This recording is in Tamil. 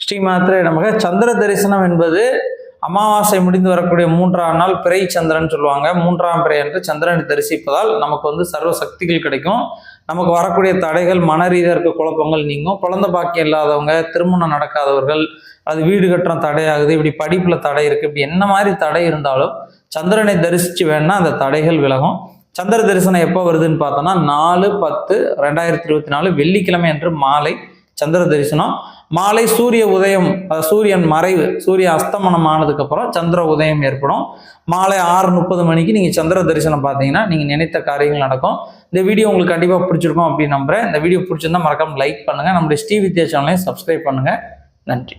ஸ்ரீமாத்திரே நமக. சந்திர தரிசனம் என்பது அமாவாசை முடிந்து வரக்கூடிய 3ஆம் நாள் பிறை சந்திரன் சொல்லுவாங்க. 3ஆம் பிறை என்று சந்திரனை தரிசிப்பதால் நமக்கு சர்வ சக்திகள் கிடைக்கும். நமக்கு வரக்கூடிய தடைகள், மன ரீதியாக இருக்க குழப்பங்கள் நீங்கும். குழந்தை பாக்கியம் இல்லாதவங்க, திருமணம் நடக்காதவர்கள், அது வீடு கட்டுற தடையாகுது, இப்படி படிப்புல தடை இருக்கு, இப்படி என்ன மாதிரி தடை இருந்தாலும் சந்திரனை தரிசிச்சு வேணா அந்த தடைகள் விலகும். சந்திர தரிசனம் எப்போ வருதுன்னு பார்த்தோம்னா 4/10/2024 வெள்ளிக்கிழமை அன்று மாலை சந்திர தரிசனம். மாலை சூரிய உதயம், சூரியன் மறைவு, சூரிய அஸ்தமனம் ஆனதுக்கு அப்புறம் சந்திர உதயம் ஏற்படும். மாலை 6:30 மணிக்கு நீங்க சந்திர தரிசனம் பார்த்தீங்கன்னா நீங்க நினைத்த காரியங்கள் நடக்கும். இந்த வீடியோ உங்களுக்கு கண்டிப்பாக பிடிச்சிருக்கும் அப்படின்னு நம்புறேன். இந்த வீடியோ பிடிச்சிருந்தா மறக்காம லைக் பண்ணுங்க. நம்முடைய ஸ்ரீ வித்யா சேனலையும் சப்ஸ்கிரைப் பண்ணுங்க. நன்றி.